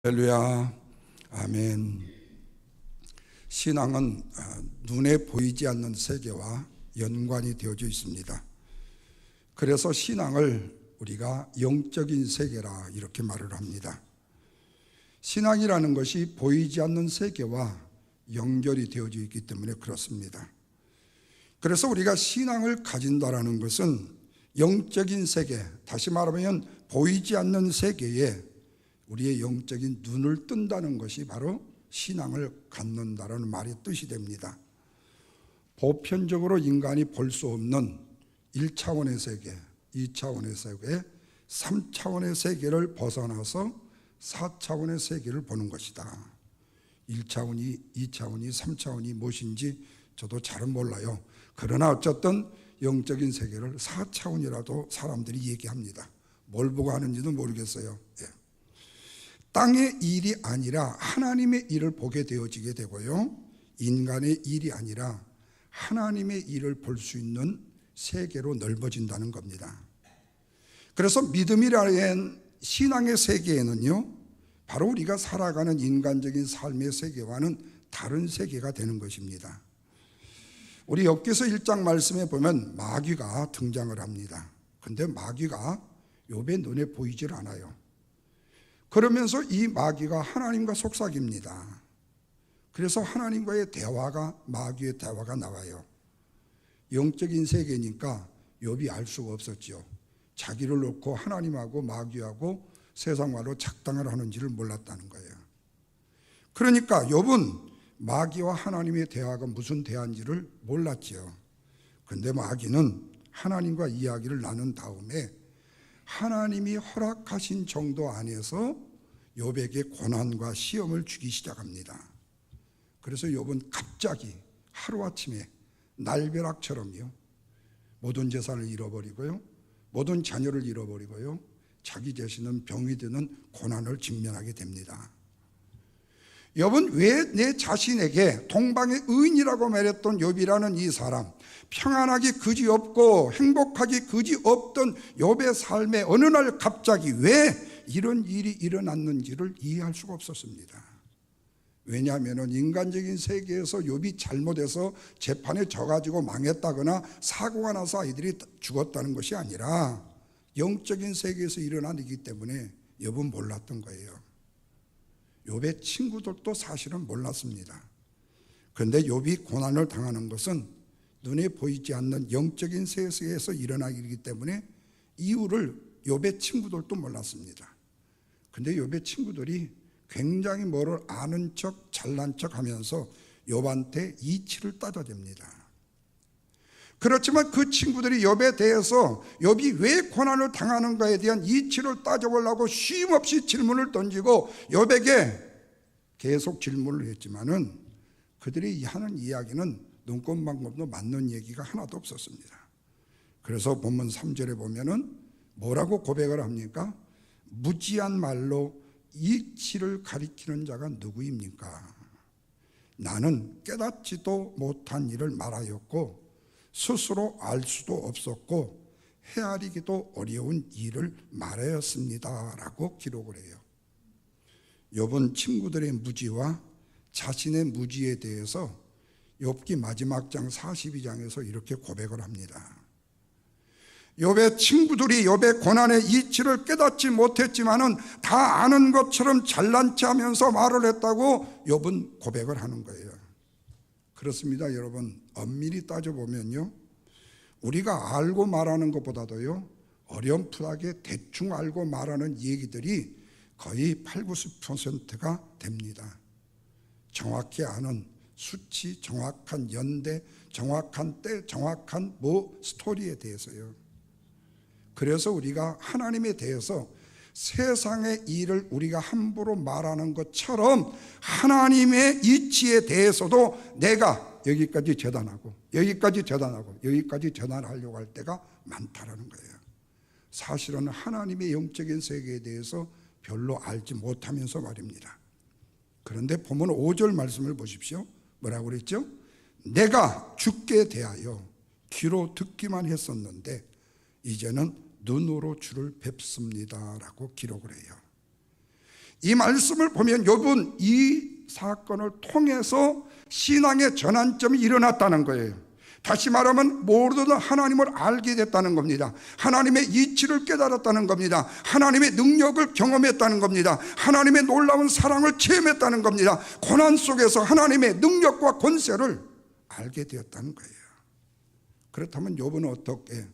할렐루야, 아멘. 신앙은 눈에 보이지 않는 세계와 연관이 되어져 있습니다. 그래서 신앙을 우리가 영적인 세계라 이렇게 말을 합니다. 신앙이라는 것이 보이지 않는 세계와 연결이 되어져 있기 때문에 그렇습니다. 그래서 우리가 신앙을 가진다는 것은 영적인 세계, 다시 말하면 보이지 않는 세계에 우리의 영적인 눈을 뜬다는 것이 바로 신앙을 갖는다는 말의 뜻이 됩니다. 보편적으로 인간이 볼 수 없는 1차원의 세계, 2차원의 세계, 3차원의 세계를 벗어나서 4차원의 세계를 보는 것이다. 1차원이, 2차원이, 3차원이 무엇인지 저도 잘은 몰라요. 그러나 어쨌든 영적인 세계를 4차원이라도 사람들이 얘기합니다. 뭘 보고 하는지도 모르겠어요. 땅의 일이 아니라 하나님의 일을 보게 되어지게 되고요, 인간의 일이 아니라 하나님의 일을 볼 수 있는 세계로 넓어진다는 겁니다. 그래서 믿음이라는 신앙의 세계에는요, 바로 우리가 살아가는 인간적인 삶의 세계와는 다른 세계가 되는 것입니다. 우리 욥기서 1장 말씀에 보면 마귀가 등장을 합니다. 그런데 마귀가 욥의 눈에 보이질 않아요. 그러면서 이 마귀가 하나님과 속삭입니다. 그래서 하나님과의 대화가, 마귀의 대화가 나와요. 영적인 세계니까 욥이 알 수가 없었죠. 자기를 놓고 하나님하고 마귀하고 세상과로 작당을 하는지를 몰랐다는 거예요. 그러니까 욥은 마귀와 하나님의 대화가 무슨 대화인지를 몰랐지요. 그런데 마귀는 하나님과 이야기를 나눈 다음에 하나님이 허락하신 정도 안에서 욥에게 고난과 시험을 주기 시작합니다. 그래서 욥은 갑자기 하루아침에 날벼락처럼요, 모든 재산을 잃어버리고요, 모든 자녀를 잃어버리고요, 자기 자신은 병이 드는 고난을 직면하게 됩니다. 욥은 왜 내 자신에게 동방의 의인이라고 말했던 욥이라는 이 사람, 평안하기 그지없고 행복하기 그지없던 욥의 삶에 어느 날 갑자기 왜 이런 일이 일어났는지를 이해할 수가 없었습니다. 왜냐하면 인간적인 세계에서 욥이 잘못해서 재판에 져가지고 망했다거나 사고가 나서 아이들이 죽었다는 것이 아니라 영적인 세계에서 일어난 일이기 때문에 욥은 몰랐던 거예요. 욥의 친구들도 사실은 몰랐습니다. 그런데 욥이 고난을 당하는 것은 눈에 보이지 않는 영적인 세계에서 일어나기 일이기 때문에 이유를 욥의 친구들도 몰랐습니다. 그런데 욥의 친구들이 굉장히 뭐를 아는 척 잘난 척 하면서 욥한테 이치를 따져댑니다. 그렇지만 그 친구들이 욥에 대해서 욥이 왜 고난을 당하는가에 대한 이치를 따져보려고 쉼없이 질문을 던지고 욥에게 계속 질문을 했지만은 그들이 하는 이야기는 눈꽃만큼도 맞는 얘기가 하나도 없었습니다. 그래서 본문 3절에 보면은 뭐라고 고백을 합니까? 무지한 말로 이치를 가리키는 자가 누구입니까? 나는 깨닫지도 못한 일을 말하였고 스스로 알 수도 없었고 헤아리기도 어려운 일을 말하였습니다 라고 기록을 해요. 욥은 친구들의 무지와 자신의 무지에 대해서 욥기 마지막 장 42장에서 이렇게 고백을 합니다. 욥의 친구들이 욥의 고난의 이치를 깨닫지 못했지만은 다 아는 것처럼 잘난 체하면서 말을 했다고 욥은 고백을 하는 거예요. 그렇습니다, 여러분. 엄밀히 따져보면요, 우리가 알고 말하는 것보다도요, 어렴풋하게 대충 알고 말하는 얘기들이 거의 8, 90%가 됩니다. 정확히 아는 수치, 정확한 연대, 정확한 때, 정확한 스토리에 대해서요. 그래서 우리가 하나님에 대해서 세상의 일을 우리가 함부로 말하는 것처럼 하나님의 이치에 대해서도 내가 여기까지 재단하고 여기까지 재단하고 여기까지 재단하려고 할 때가 많다라는 거예요. 사실은 하나님의 영적인 세계에 대해서 별로 알지 못하면서 말입니다. 그런데 보면 5절 말씀을 보십시오. 뭐라고 그랬죠? 내가 주께 대하여 귀로 듣기만 했었는데 이제는 눈으로 주를 뵙습니다 라고 기록을 해요. 이 말씀을 보면 욥은 이 사건을 통해서 신앙의 전환점이 일어났다는 거예요. 다시 말하면 모두는 하나님을 알게 됐다는 겁니다. 하나님의 이치를 깨달았다는 겁니다. 하나님의 능력을 경험했다는 겁니다. 하나님의 놀라운 사랑을 체험했다는 겁니다. 고난 속에서 하나님의 능력과 권세를 알게 되었다는 거예요. 그렇다면 욥은 어떻게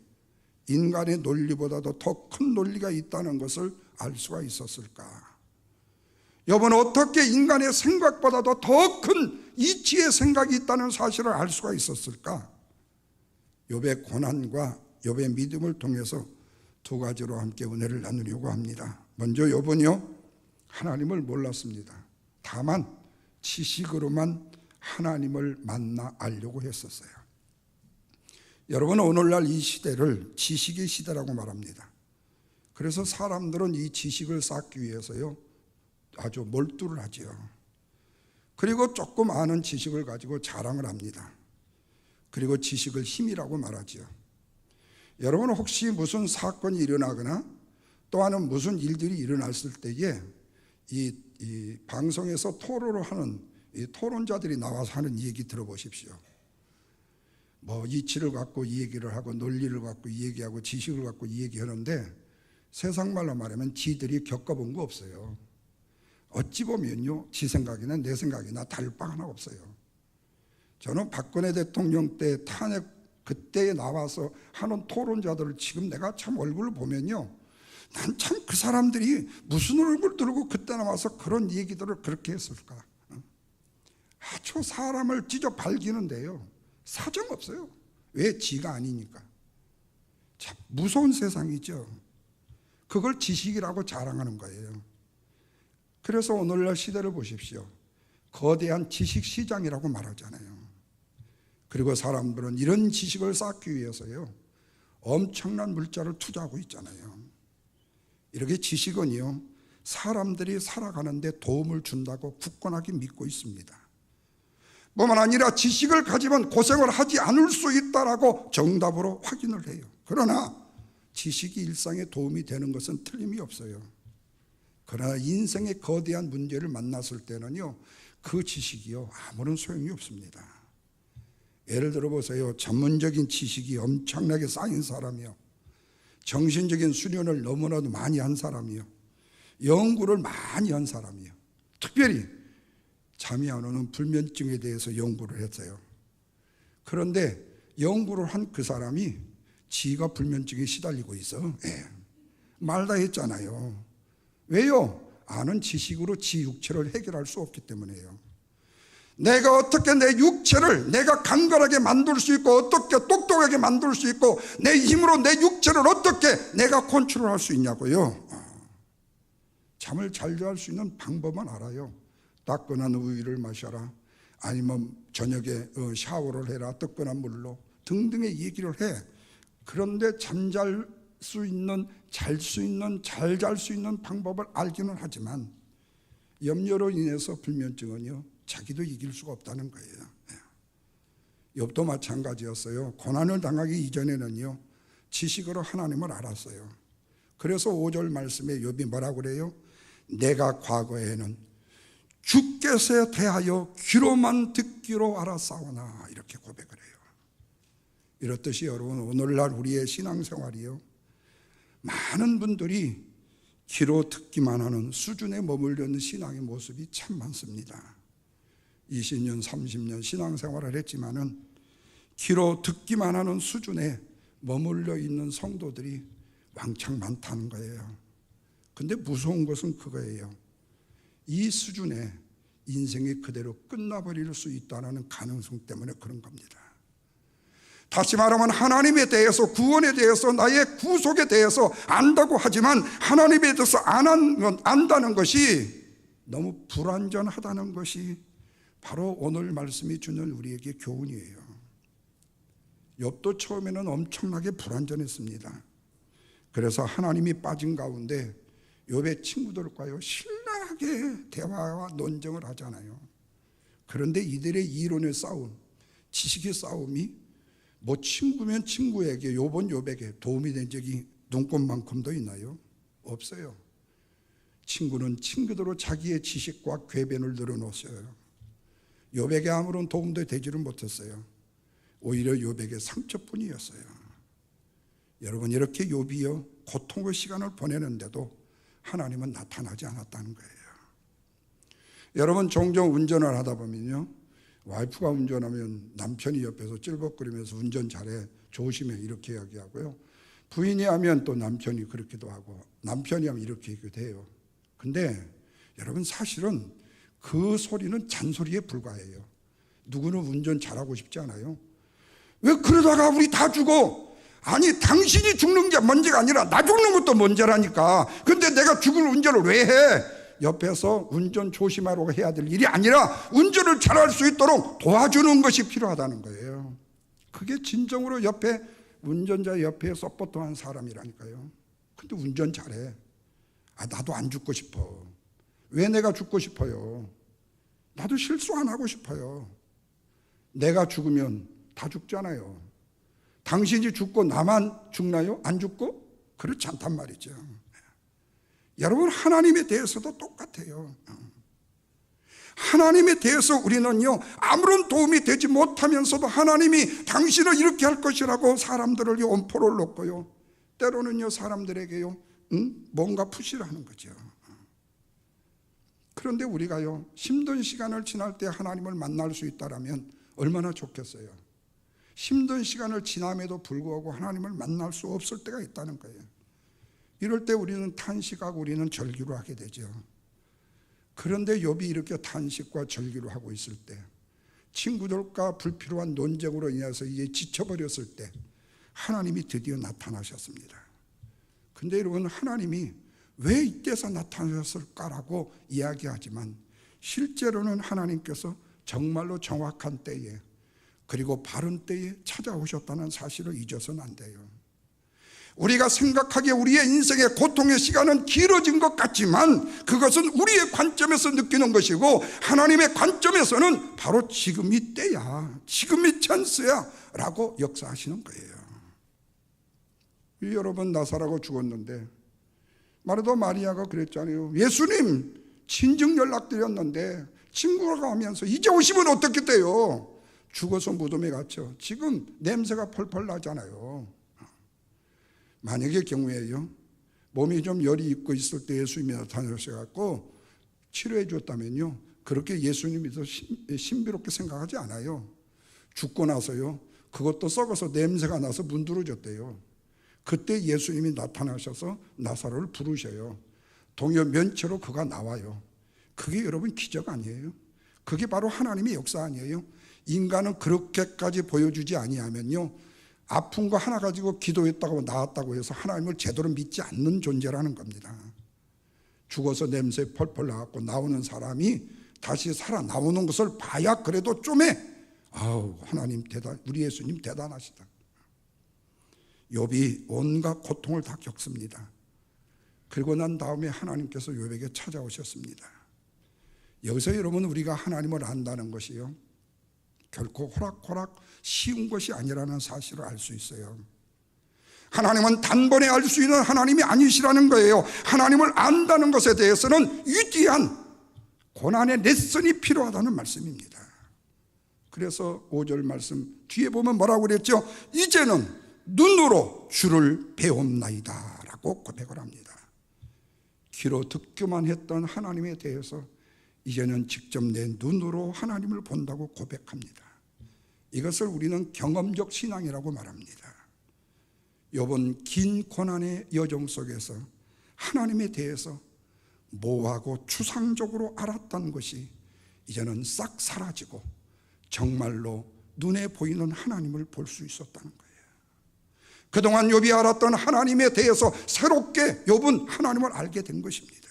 인간의 논리보다도 더 큰 논리가 있다는 것을 알 수가 있었을까? 욥은 어떻게 인간의 생각보다도 더 큰 이치의 생각이 있다는 사실을 알 수가 있었을까? 욥의 고난과 욥의 믿음을 통해서 두 가지로 함께 은혜를 나누려고 합니다. 먼저 욥은요, 하나님을 몰랐습니다. 다만 지식으로만 하나님을 만나 알려고 했었어요. 여러분, 오늘날 이 시대를 지식의 시대라고 말합니다. 그래서 사람들은 이 지식을 쌓기 위해서요 아주 몰두를 하지요. 그리고 조금 아는 지식을 가지고 자랑을 합니다. 그리고 지식을 힘이라고 말하지요. 여러분, 혹시 무슨 사건이 일어나거나 또는 무슨 일들이 일어났을 때에 이 방송에서 토론을 하는 이 토론자들이 나와서 하는 얘기 들어보십시오. 뭐 이치를 갖고 이 얘기를 하고 논리를 갖고 이 얘기하고 지식을 갖고 이 얘기하는데 세상 말로 말하면 지들이 겪어본 거 없어요. 어찌 보면요, 지 생각이나 내 생각이나 다를 바 하나 없어요. 저는 박근혜 대통령 때 탄핵 그때에 나와서 하는 토론자들을 지금 내가 참 얼굴을 보면요, 난 참 그 사람들이 무슨 얼굴 들고 그때 나와서 그런 얘기들을 그렇게 했을까? 아주 사람을 찢어 발기는데요, 사정없어요. 왜? 지가 아니니까. 참 무서운 세상이죠. 그걸 지식이라고 자랑하는 거예요. 그래서 오늘날 시대를 보십시오. 거대한 지식 시장이라고 말하잖아요. 그리고 사람들은 이런 지식을 쌓기 위해서요 엄청난 물자를 투자하고 있잖아요. 이렇게 지식은요 사람들이 살아가는데 도움을 준다고 굳건하게 믿고 있습니다. 뿐만 아니라 지식을 가지면 고생을 하지 않을 수 있다라고 정답으로 확인을 해요. 그러나 지식이 일상에 도움이 되는 것은 틀림이 없어요. 그러나 인생의 거대한 문제를 만났을 때는요 그 지식이요 아무런 소용이 없습니다. 예를 들어 보세요. 전문적인 지식이 엄청나게 쌓인 사람이요, 정신적인 수련을 너무나도 많이 한 사람이요, 연구를 많이 한 사람이요, 특별히 잠이 안 오는 불면증에 대해서 연구를 했어요. 그런데 연구를 한 그 사람이 지가 불면증에 시달리고 있어. 말다 했잖아요. 왜요? 아는 지식으로 지 육체를 해결할 수 없기 때문에요. 내가 어떻게 내 육체를 내가 강건하게 만들 수 있고 어떻게 똑똑하게 만들 수 있고 내 힘으로 내 육체를 어떻게 내가 컨트롤할 수 있냐고요. 잠을 잘 잘 수 있는 방법만 알아요. 따끈한 우유를 마셔라, 아니면 저녁에 샤워를 해라, 뜨끈한 물로 등등의 얘기를 해. 그런데 잠잘 수 있는, 잘 수 있는, 잘 잘 수 있는 방법을 알기는 하지만 염려로 인해서 불면증은요 자기도 이길 수가 없다는 거예요. 욥도 마찬가지였어요. 고난을 당하기 이전에는요 지식으로 하나님을 알았어요. 그래서 5절 말씀에 욥이 뭐라고 그래요? 내가 과거에는 주께서 대하여 귀로만 듣기로 알았사오나, 이렇게 고백을 해요. 이렇듯이 여러분, 오늘날 우리의 신앙생활이요 많은 분들이 귀로 듣기만 하는 수준에 머물러 있는 신앙의 모습이 참 많습니다. 20년 30년 신앙생활을 했지만은 귀로 듣기만 하는 수준에 머물러 있는 성도들이 왕창 많다는 거예요. 근데 무서운 것은 그거예요. 이 수준에 인생이 그대로 끝나버릴 수 있다는 가능성 때문에 그런 겁니다. 다시 말하면 하나님에 대해서, 구원에 대해서, 나의 구속에 대해서 안다고 하지만 하나님에 대해서 안다는 것이 너무 불완전하다는 것이 바로 오늘 말씀이 주는 우리에게 교훈이에요. 욥도 처음에는 엄청나게 불완전했습니다. 그래서 하나님이 빠진 가운데 욥의 친구들과요 신랄하게 대화와 논쟁을 하잖아요. 그런데 이들의 이론의 싸움, 지식의 싸움이 뭐 친구면 친구에게, 욥은 욥에게 도움이 된 적이 눈꽃만큼도 있나요? 없어요. 친구는 친구대로 자기의 지식과 궤변을 늘어놓았어요. 욥에게 아무런 도움도 되지를 못했어요. 오히려 욥에게 상처뿐이었어요. 여러분, 이렇게 욥이요 고통의 시간을 보내는데도 하나님은 나타나지 않았다는 거예요. 여러분, 종종 운전을 하다 보면요, 와이프가 운전하면 남편이 옆에서 찔벅거리면서 운전 잘해, 조심해, 이렇게 이야기하고요, 부인이 하면 또 남편이 그렇기도 하고, 남편이 하면 이렇게 얘기도 해요. 근데 여러분, 사실은 그 소리는 잔소리에 불과해요. 누구는 운전 잘하고 싶지 않아요? 왜 그러다가 우리 다 죽어? 아니, 당신이 죽는 게 문제가 아니라 나 죽는 것도 문제라니까. 근데 내가 죽을 운전을 왜 해? 옆에서 운전 조심하라고 해야 될 일이 아니라 운전을 잘할 수 있도록 도와주는 것이 필요하다는 거예요. 그게 진정으로 옆에 운전자 옆에 서포트한 사람이라니까요. 근데 운전 잘해. 나도 안 죽고 싶어. 왜 내가 죽고 싶어요? 나도 실수 안 하고 싶어요. 내가 죽으면 다 죽잖아요. 당신이 죽고 나만 죽나요? 안 죽고? 그렇지 않단 말이죠. 여러분, 하나님에 대해서도 똑같아요. 하나님에 대해서 우리는요, 아무런 도움이 되지 못하면서도 하나님이 당신을 이렇게 할 것이라고 사람들을 엄포를 놓고요, 때로는요 사람들에게요 뭔가 푸시를 하는 거죠. 그런데 우리가요 힘든 시간을 지날 때 하나님을 만날 수 있다라면 얼마나 좋겠어요. 힘든 시간을 지남에도 불구하고 하나님을 만날 수 없을 때가 있다는 거예요. 이럴 때 우리는 탄식하고 우리는 절기로 하게 되죠. 그런데 욥이 이렇게 탄식과 절기로 하고 있을 때, 친구들과 불필요한 논쟁으로 인해서 이제 지쳐버렸을 때 하나님이 드디어 나타나셨습니다. 근데 여러분, 하나님이 왜 이때서 나타나셨을까라고 이야기하지만 실제로는 하나님께서 정말로 정확한 때에 그리고 바른 때에 찾아오셨다는 사실을 잊어서는 안 돼요. 우리가 생각하기에 우리의 인생의 고통의 시간은 길어진 것 같지만 그것은 우리의 관점에서 느끼는 것이고 하나님의 관점에서는 바로 지금이 때야, 지금이 찬스야 라고 역사하시는 거예요. 여러분, 나사로가 죽었는데 마르다 마리아가 그랬잖아요. 예수님 친정 연락드렸는데 친구가 가면서 이제 오시면 어떻게 돼요? 죽어서 무덤에 갇혀. 지금 냄새가 펄펄 나잖아요. 만약의 경우에요, 몸이 좀 열이 있고 있을 때 예수님이 나타나셔서 치료해 줬다면요, 그렇게 예수님이 더 신비롭게 생각하지 않아요. 죽고 나서요, 그것도 썩어서 냄새가 나서 문드러졌대요. 그때 예수님이 나타나셔서 나사로를 부르셔요. 동요 면체로 그가 나와요. 그게 여러분 기적 아니에요? 그게 바로 하나님의 역사 아니에요? 인간은 그렇게까지 보여주지 아니하면요, 아픈 거 하나 가지고 기도했다고 나았다고 해서 하나님을 제대로 믿지 않는 존재라는 겁니다. 죽어서 냄새 펄펄 나갖고 나오는 사람이 다시 살아 나오는 것을 봐야 그래도 좀에 하나님 대단, 우리 예수님 대단하시다. 욥이 온갖 고통을 다 겪습니다. 그리고 난 다음에 하나님께서 욥에게 찾아오셨습니다. 여기서 여러분, 우리가 하나님을 안다는 것이요, 결코 호락호락 쉬운 것이 아니라는 사실을 알 수 있어요. 하나님은 단번에 알 수 있는 하나님이 아니시라는 거예요. 하나님을 안다는 것에 대해서는 위대한 고난의 레슨이 필요하다는 말씀입니다. 그래서 5절 말씀 뒤에 보면 뭐라고 그랬죠? 이제는 눈으로 주를 배움나이다 라고 고백을 합니다. 귀로 듣기만 했던 하나님에 대해서 이제는 직접 내 눈으로 하나님을 본다고 고백합니다. 이것을 우리는 경험적 신앙이라고 말합니다. 욥은 긴 고난의 여정 속에서 하나님에 대해서 모호하고 추상적으로 알았던 것이 이제는 싹 사라지고 정말로 눈에 보이는 하나님을 볼 수 있었다는 거예요. 그동안 욥이 알았던 하나님에 대해서 새롭게 욥은 하나님을 알게 된 것입니다.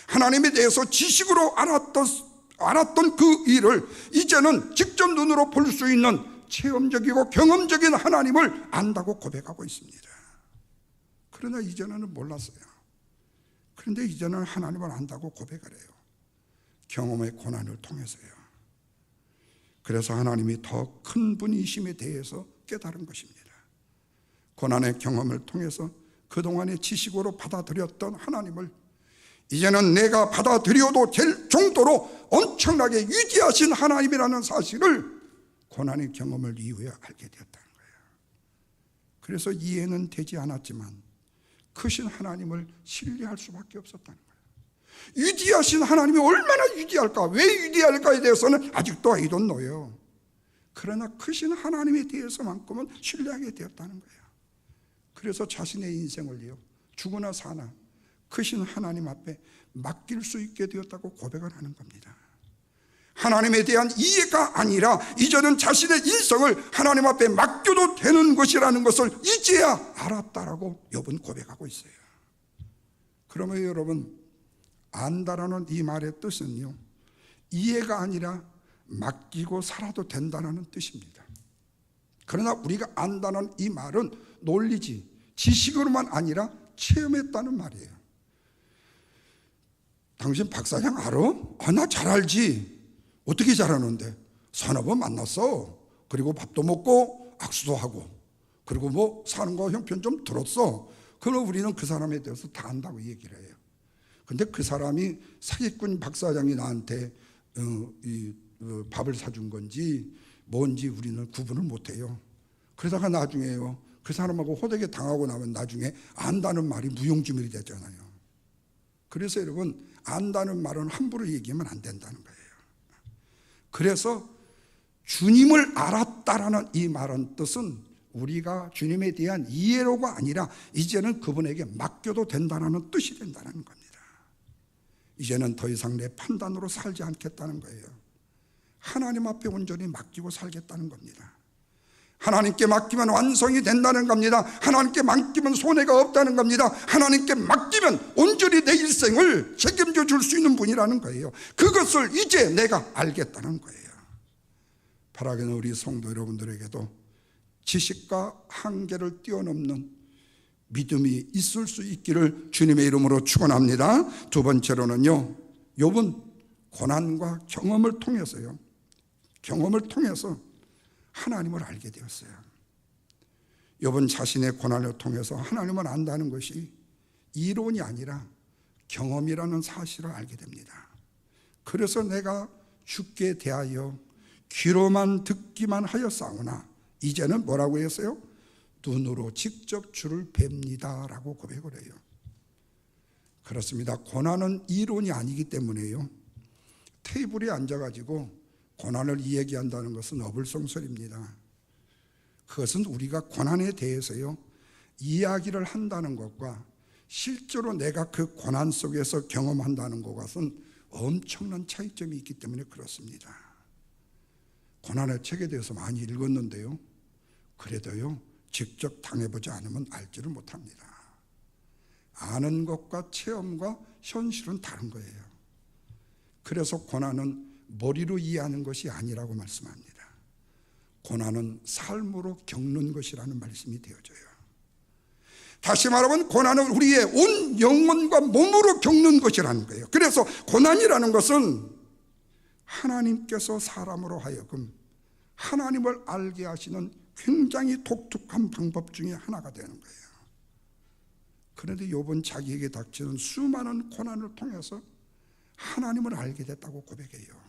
하나님에 대해서 지식으로 알았던 그 일을 이제는 직접 눈으로 볼 수 있는 체험적이고 경험적인 하나님을 안다고 고백하고 있습니다. 그러나 이전에는 몰랐어요. 그런데 이제는 하나님을 안다고 고백을 해요. 경험의 고난을 통해서요. 그래서 하나님이 더 큰 분이심에 대해서 깨달은 것입니다. 고난의 경험을 통해서 그동안의 지식으로 받아들였던 하나님을 이제는 내가 받아들여도 될 정도로 엄청나게 위대하신 하나님이라는 사실을 고난의 경험을 이후에 알게 되었다는 거예요. 그래서 이해는 되지 않았지만 크신 하나님을 신뢰할 수밖에 없었다는 거예요. 위대하신 하나님이 얼마나 위대할까, 왜 위대할까에 대해서는 아직도 I don't know요. 그러나 크신 하나님에 대해서만큼은 신뢰하게 되었다는 거예요. 그래서 자신의 인생을요, 죽으나 사나 크신 하나님 앞에 맡길 수 있게 되었다고 고백을 하는 겁니다. 하나님에 대한 이해가 아니라 이제는 자신의 인생을 하나님 앞에 맡겨도 되는 것이라는 것을 이제야 알았다라고 욥은 고백하고 있어요. 그러면 여러분, 안다라는 이 말의 뜻은요, 이해가 아니라 맡기고 살아도 된다는 뜻입니다. 그러나 우리가 안다는 이 말은 논리지 지식으로만 아니라 체험했다는 말이에요. 당신 박사장 알아? 나 잘 알지. 어떻게 잘 아는데? 서너 번 만났어. 그리고 밥도 먹고 악수도 하고, 그리고 뭐 사는 거 형편 좀 들었어. 그럼 우리는 그 사람에 대해서 다 안다고 얘기를 해요. 근데 그 사람이 사기꾼 박사장이 나한테 밥을 사준 건지 뭔지 우리는 구분을 못해요. 그러다가 나중에요, 그 사람하고 호되게 당하고 나면 나중에 안다는 말이 무용지물이 되잖아요. 그래서 여러분, 안다는 말은 함부로 얘기하면 안 된다는 거예요. 그래서 주님을 알았다라는 이 말은 뜻은 우리가 주님에 대한 이해로가 아니라 이제는 그분에게 맡겨도 된다는 뜻이 된다는 겁니다. 이제는 더 이상 내 판단으로 살지 않겠다는 거예요. 하나님 앞에 온전히 맡기고 살겠다는 겁니다. 하나님께 맡기면 완성이 된다는 겁니다. 하나님께 맡기면 손해가 없다는 겁니다. 하나님께 맡기면 온전히 내 일생을 책임져 줄 수 있는 분이라는 거예요. 그것을 이제 내가 알겠다는 거예요. 바라기는 우리 성도 여러분들에게도 지식과 한계를 뛰어넘는 믿음이 있을 수 있기를 주님의 이름으로 축원합니다. 두 번째로는요, 욥은 고난과 경험을 통해서요, 경험을 통해서 하나님을 알게 되었어요. 욥은 자신의 고난을 통해서 하나님을 안다는 것이 이론이 아니라 경험이라는 사실을 알게 됩니다. 그래서 내가 주께 대하여 귀로만 듣기만 하였사오나 이제는 뭐라고 했어요? 눈으로 직접 주를 뵙니다 라고 고백을 해요. 그렇습니다. 고난은 이론이 아니기 때문에요, 테이블에 앉아가지고 고난을 이야기한다는 것은 어불성설입니다. 그것은 우리가 고난에 대해서요, 이야기를 한다는 것과 실제로 내가 그 고난 속에서 경험한다는 것은 엄청난 차이점이 있기 때문에 그렇습니다. 고난의 책에 대해서 많이 읽었는데요, 그래도요, 직접 당해보지 않으면 알지를 못합니다. 아는 것과 체험과 현실은 다른 거예요. 그래서 고난은 머리로 이해하는 것이 아니라고 말씀합니다. 고난은 삶으로 겪는 것이라는 말씀이 되어져요. 다시 말하면 고난은 우리의 온 영혼과 몸으로 겪는 것이라는 거예요. 그래서 고난이라는 것은 하나님께서 사람으로 하여금 하나님을 알게 하시는 굉장히 독특한 방법 중에 하나가 되는 거예요. 그런데 욥은 자기에게 닥치는 수많은 고난을 통해서 하나님을 알게 됐다고 고백해요.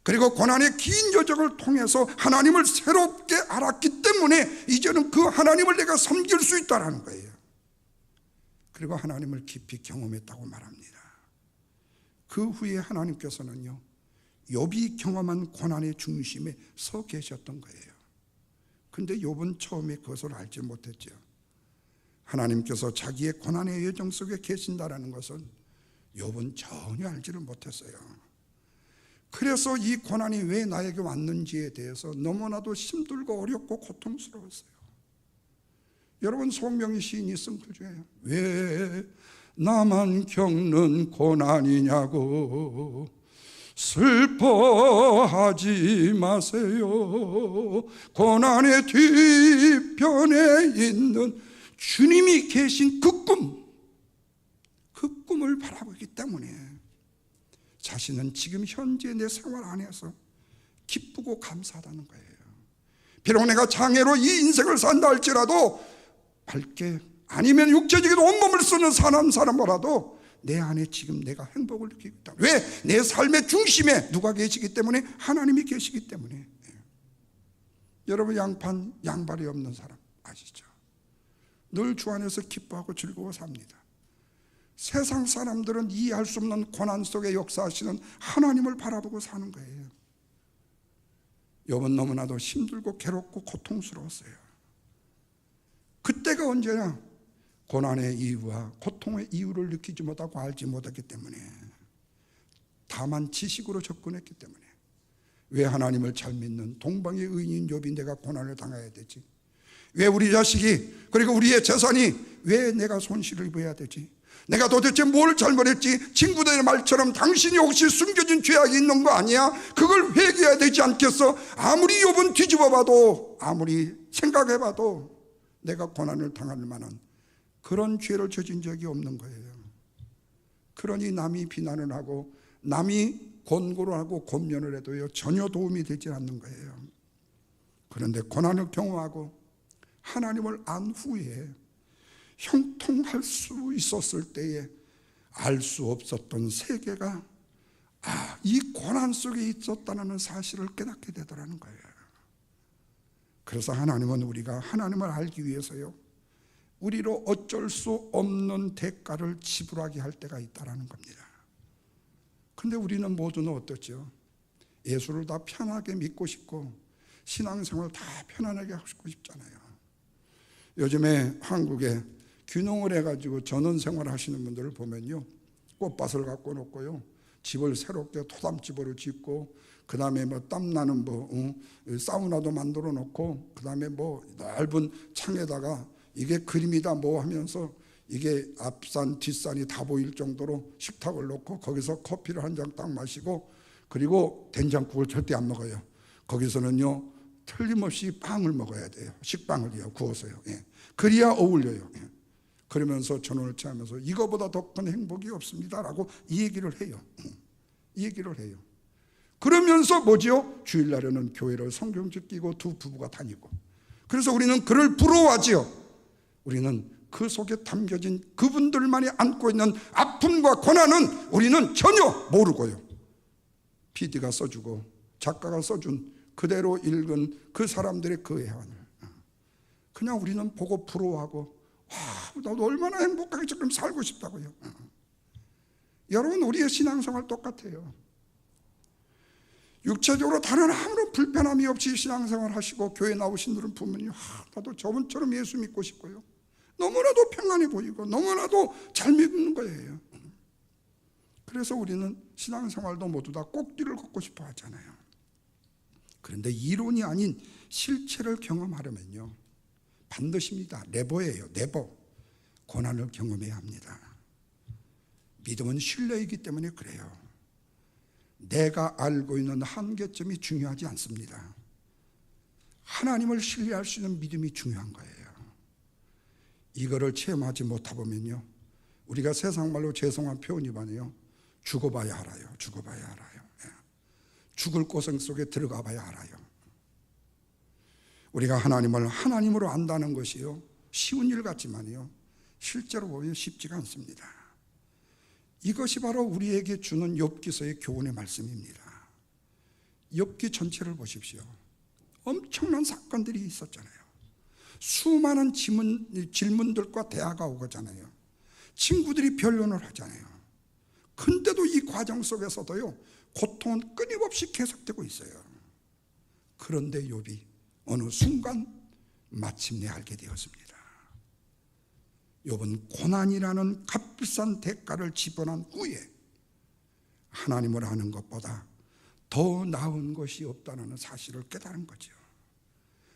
그리고 고난의 긴 여정을 통해서 하나님을 새롭게 알았기 때문에 이제는 그 하나님을 내가 섬길 수 있다는 거예요. 그리고 하나님을 깊이 경험했다고 말합니다. 그 후에 하나님께서는요, 욥이 경험한 고난의 중심에 서 계셨던 거예요. 근데 욥은 처음에 그것을 알지 못했죠. 하나님께서 자기의 고난의 여정 속에 계신다라는 것은 욥은 전혀 알지를 못했어요. 그래서 이 고난이 왜 나에게 왔는지에 대해서 너무나도 힘들고 어렵고 고통스러웠어요. 여러분, 송명희 시인이 쓴 글 중에 왜 나만 겪는 고난이냐고 슬퍼하지 마세요. 고난의 뒤편에 있는 주님이 계신 그 꿈을 바라보기 때문에 자신은 지금 현재 내 생활 안에서 기쁘고 감사하다는 거예요. 비록 내가 장애로 이 인생을 산다 할지라도 밝게, 아니면 육체적인 온몸을 쓰는 사람이라도 내 안에 지금 내가 행복을 느끼고 있다. 왜? 내 삶의 중심에 누가 계시기 때문에? 하나님이 계시기 때문에. 여러분, 양발이 없는 사람 아시죠? 늘 주 안에서 기뻐하고 즐거워 삽니다. 세상 사람들은 이해할 수 없는 고난 속에 역사하시는 하나님을 바라보고 사는 거예요. 욥은 너무나도 힘들고 괴롭고 고통스러웠어요. 그때가 언제냐? 고난의 이유와 고통의 이유를 느끼지 못하고 알지 못했기 때문에, 다만 지식으로 접근했기 때문에. 왜 하나님을 잘 믿는 동방의 의인인 욥이 내가 고난을 당해야 되지? 왜 우리 자식이, 그리고 우리의 재산이 왜 내가 손실을 입어야 되지? 내가 도대체 뭘 잘못했지? 친구들의 말처럼 당신이 혹시 숨겨진 죄악이 있는 거 아니야? 그걸 회개해야 되지 않겠어? 아무리 욥은 뒤집어봐도, 아무리 생각해봐도 내가 고난을 당할 만한 그런 죄를 저진 적이 없는 거예요. 그러니 남이 비난을 하고 남이 권고를 하고 권면을 해도요, 전혀 도움이 되지 않는 거예요. 그런데 고난을 경험하고 하나님을 안 후에 형통할 수 있었을 때에 알 수 없었던 세계가 이 고난 속에 있었다는 사실을 깨닫게 되더라는 거예요. 그래서 하나님은 우리가 하나님을 알기 위해서요, 우리로 어쩔 수 없는 대가를 지불하게 할 때가 있다는 겁니다. 근데 우리는 모두는 어떻죠? 예수를 다 편하게 믿고 싶고 신앙생활 다 편안하게 하고 싶잖아요. 요즘에 한국에 균형을 해가지고 전원생활 하시는 분들을 보면요, 꽃밭을 갖고 놓고요, 집을 새롭게 토담집으로 짓고, 그 다음에 뭐 땀나는 사우나도 만들어 놓고, 그 다음에 뭐 넓은 창에다가 이게 그림이다 뭐 하면서 이게 앞산 뒷산이 다 보일 정도로 식탁을 놓고 거기서 커피를 한 잔 딱 마시고, 그리고 된장국을 절대 안 먹어요. 거기서는요, 틀림없이 빵을 먹어야 돼요. 식빵을요, 구워서요. 그래야 어울려요. 그러면서 전원을 취하면서 이거보다 더 큰 행복이 없습니다라고 이 얘기를 해요. 이 얘기를 해요. 그러면서 뭐지요? 주일날에는 교회를 성경책 끼고 두 부부가 다니고. 그래서 우리는 그를 부러워하지요. 우리는 그 속에 담겨진 그분들만이 안고 있는 아픔과 고난은 우리는 전혀 모르고요. PD가 써주고 작가가 써준 그대로 읽은 그 사람들의 그 애환을 그냥 우리는 보고 부러워하고, 나도 얼마나 행복하게 지금 살고 싶다고요. 여러분, 우리의 신앙생활 똑같아요. 육체적으로 다른 아무런 불편함이 없이 신앙생활 하시고 교회 나오신 분들은 보면요, 나도 저분처럼 예수 믿고 싶고요, 너무나도 평안해 보이고 너무나도 잘 믿는 거예요. 그래서 우리는 신앙생활도 모두 다 꼭지를 걷고 싶어 하잖아요. 그런데 이론이 아닌 실체를 경험하려면요, 반드시입니다. 네버예요. 네버. 고난을 경험해야 합니다. 믿음은 신뢰이기 때문에 그래요. 내가 알고 있는 한계점이 중요하지 않습니다. 하나님을 신뢰할 수 있는 믿음이 중요한 거예요. 이거를 체험하지 못하 보면요, 우리가 세상 말로 죄송한 표현이만요, 죽어봐야 알아요. 죽어봐야 알아요. 죽을 고생 속에 들어가 봐야 알아요. 우리가 하나님을 하나님으로 안다는 것이요, 쉬운 일 같지만요, 실제로 보면 쉽지가 않습니다. 이것이 바로 우리에게 주는 욥기서의 교훈의 말씀입니다. 욥기 전체를 보십시오. 엄청난 사건들이 있었잖아요. 수많은 질문들과 대화가 오고잖아요. 친구들이 변론을 하잖아요. 근데도 이 과정 속에서도요, 고통은 끊임없이 계속되고 있어요. 그런데 욥이 어느 순간 마침내 알게 되었습니다. 욥은 고난이라는 값비싼 대가를 지불한 후에 하나님을 아는 것보다 더 나은 것이 없다는 사실을 깨달은 거죠.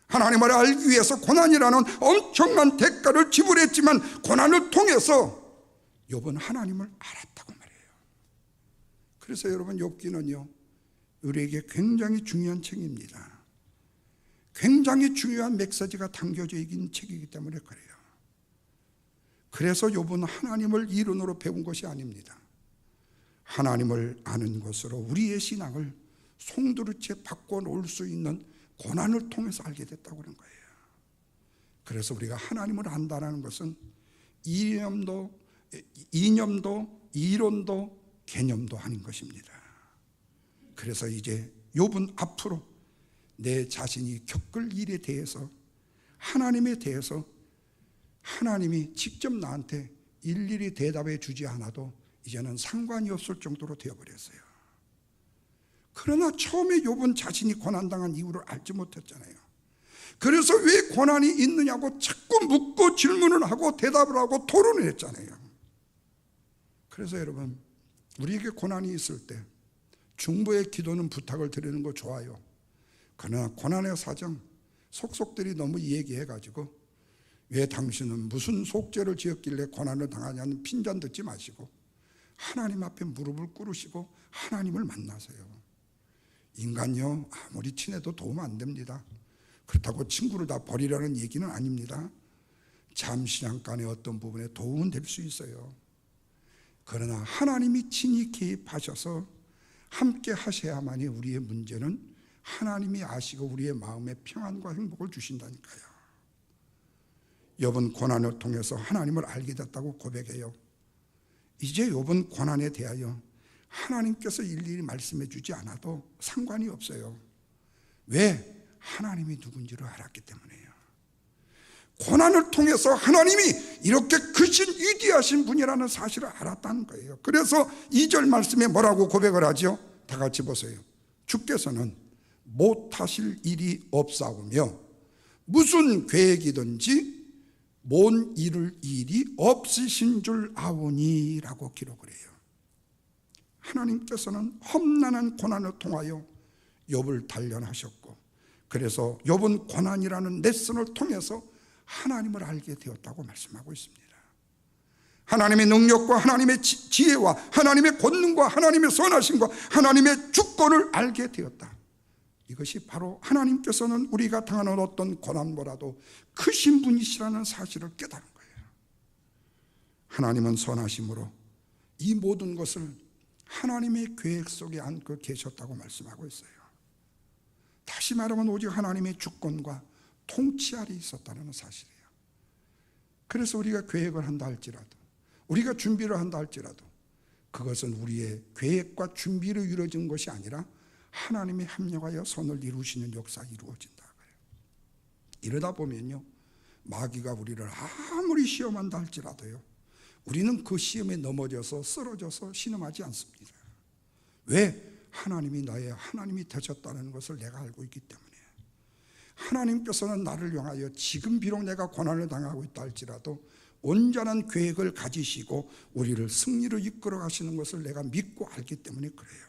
하나님을 알기 위해서 고난이라는 엄청난 대가를 지불했지만 고난을 통해서 욥은 하나님을 알았다고 말해요. 그래서 여러분, 욥기는요, 우리에게 굉장히 중요한 책입니다. 굉장히 중요한 메시지가 담겨져 있는 책이기 때문에 그래요. 그래서 욥은 하나님을 이론으로 배운 것이 아닙니다. 하나님을 아는 것으로 우리의 신앙을 송두리째 바꿔놓을 수 있는 고난을 통해서 알게 됐다고 그런 거예요. 그래서 우리가 하나님을 안다는 것은 이념도 이념도 이론도 개념도 아닌 것입니다. 그래서 이제 욥은 앞으로 내 자신이 겪을 일에 대해서 하나님에 대해서 하나님이 직접 나한테 일일이 대답해 주지 않아도 이제는 상관이 없을 정도로 되어버렸어요. 그러나 처음에 욥은 자신이 고난당한 이유를 알지 못했잖아요. 그래서 왜 고난이 있느냐고 자꾸 묻고 질문을 하고 대답을 하고 토론을 했잖아요. 그래서 여러분, 우리에게 고난이 있을 때 중보의 기도는 부탁을 드리는 거 좋아요. 그러나 고난의 사정 속속들이 너무 얘기해가지고 왜 당신은 무슨 속죄를 지었길래 고난을 당하냐는 핀잔 듣지 마시고 하나님 앞에 무릎을 꿇으시고 하나님을 만나세요. 인간요, 아무리 친해도 도움 안 됩니다. 그렇다고 친구를 다 버리라는 얘기는 아닙니다. 잠시 잠깐의 어떤 부분에 도움은 될 수 있어요. 그러나 하나님이 친히 개입하셔서 함께 하셔야만이 우리의 문제는 하나님이 아시고 우리의 마음에 평안과 행복을 주신다니까요. 욥은 고난을 통해서 하나님을 알게 됐다고 고백해요. 이제 욥은 고난에 대하여 하나님께서 일일이 말씀해 주지 않아도 상관이 없어요. 왜? 하나님이 누군지를 알았기 때문이에요. 고난을 통해서 하나님이 이렇게 크신 위대하신 분이라는 사실을 알았다는 거예요. 그래서 2절 말씀에 뭐라고 고백을 하죠? 다 같이 보세요. 주께서는 못하실 일이 없사오며 무슨 계획이든지 못 이룰 일이 없으신 줄 아오니 라고 기록을 해요. 하나님께서는 험난한 고난을 통하여 욥을 단련하셨고, 그래서 욥은 고난이라는 레슨을 통해서 하나님을 알게 되었다고 말씀하고 있습니다. 하나님의 능력과 하나님의 지혜와 하나님의 권능과 하나님의 선하심과 하나님의 주권을 알게 되었다. 이것이 바로 하나님께서는 우리가 당하는 어떤 고난보다도 크신 분이시라는 사실을 깨달은 거예요. 하나님은 선하심으로 이 모든 것을 하나님의 계획 속에 안고 계셨다고 말씀하고 있어요. 다시 말하면 오직 하나님의 주권과 통치 아래 있었다는 사실이에요. 그래서 우리가 계획을 한다 할지라도, 우리가 준비를 한다 할지라도 그것은 우리의 계획과 준비로 이루어진 것이 아니라 하나님이 합력하여 선을 이루시는 역사가 이루어진다. 이러다 보면요, 마귀가 우리를 아무리 시험한다 할지라도요, 우리는 그 시험에 넘어져서 쓰러져서 신음하지 않습니다. 왜? 하나님이 나의 하나님이 되셨다는 것을 내가 알고 있기 때문에. 하나님께서는 나를 향하여 지금 비록 내가 고난을 당하고 있다 할지라도 온전한 계획을 가지시고 우리를 승리로 이끌어 가시는 것을 내가 믿고 알기 때문에 그래요.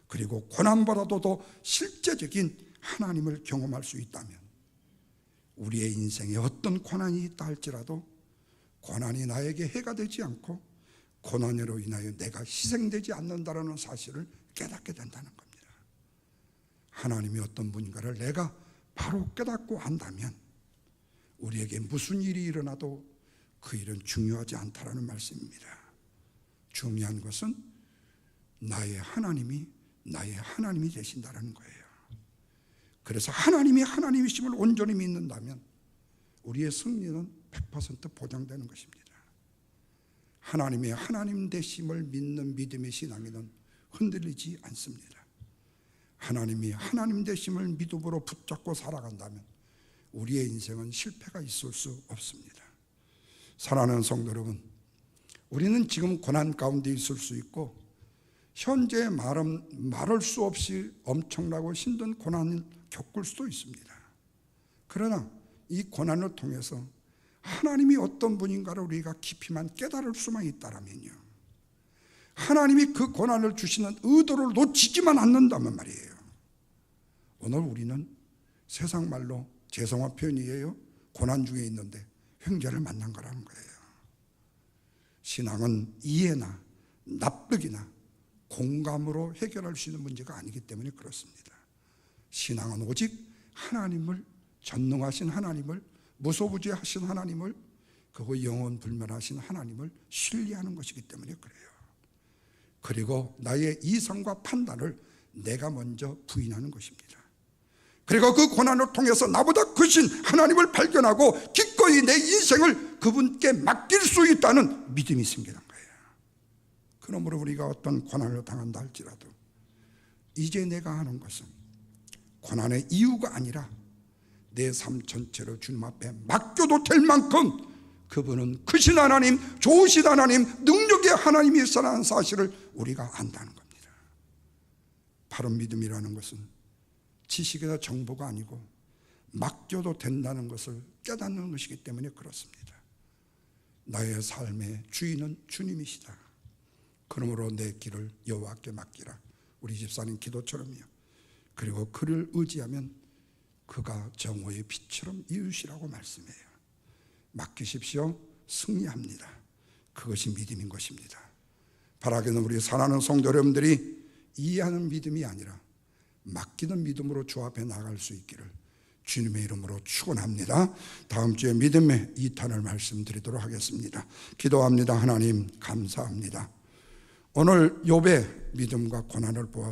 그리고 고난보다도 더 실제적인 하나님을 경험할 수 있다면, 우리의 인생에 어떤 고난이 있다 할지라도 고난이 나에게 해가 되지 않고 고난으로 인하여 내가 희생되지 않는다는 사실을 깨닫게 된다는 겁니다. 하나님이 어떤 분인가를 내가 바로 깨닫고 안다면 우리에게 무슨 일이 일어나도 그 일은 중요하지 않다라는 말씀입니다. 중요한 것은 나의 하나님이 되신다는 거예요. 그래서 하나님이 하나님이심을 온전히 믿는다면 우리의 승리는 100% 보장되는 것입니다. 하나님의 하나님 되심을 믿는 믿음의 신앙에는 흔들리지 않습니다. 하나님이 하나님 되심을 믿음으로 붙잡고 살아간다면 우리의 인생은 실패가 있을 수 없습니다. 사랑하는 성도 여러분, 우리는 지금 고난 가운데 있을 수 있고 현재 말할 수 없이 엄청나고 힘든 고난을 겪을 수도 있습니다. 그러나 이 고난을 통해서 하나님이 어떤 분인가를 우리가 깊이만 깨달을 수만 있다면요, 하나님이 그 고난을 주시는 의도를 놓치지만 않는다면 말이에요, 오늘 우리는 세상 말로 죄송한 표현이에요, 고난 중에 있는데 형제를 만난 거라는 거예요. 신앙은 이해나 납득이나 공감으로 해결할 수 있는 문제가 아니기 때문에 그렇습니다. 신앙은 오직 하나님을, 전능하신 하나님을, 무소부지하신 하나님을, 그리고 영원불멸하신 하나님을 신뢰하는 것이기 때문에 그래요. 그리고 나의 이성과 판단을 내가 먼저 부인하는 것입니다. 그리고 그 고난을 통해서 나보다 크신 하나님을 발견하고 기꺼이 기꺼이 내 인생을 그분께 맡길 수 있다는 믿음이 생기는 거예요. 그러므로 우리가 어떤 고난을 당한다 할지라도 이제 내가 하는 것은 고난의 이유가 아니라 내 삶 전체를 주님 앞에 맡겨도 될 만큼 그분은 크신 하나님, 좋으신 하나님, 능력의 하나님이시라는 사실을 우리가 안다는 겁니다. 바른 믿음이라는 것은 지식이나 정보가 아니고 맡겨도 된다는 것을 깨닫는 것이기 때문에 그렇습니다. 나의 삶의 주인은 주님이시다. 그러므로 내 길을 여호와께 맡기라. 우리 집사님 기도처럼요. 그리고 그를 의지하면 그가 정오의 빛처럼 이루시라고 말씀해요. 맡기십시오. 승리합니다. 그것이 믿음인 것입니다. 바라기는 우리 사랑하는 성도 여러분들이 이해하는 믿음이 아니라 맡기는 믿음으로 주 앞에 나갈 수 있기를 주님의 이름으로 축원합니다. 다음 주에 믿음의 2탄을 말씀드리도록 하겠습니다. 기도합니다. 하나님 감사합니다. 오늘 욥의 믿음과 고난을 보아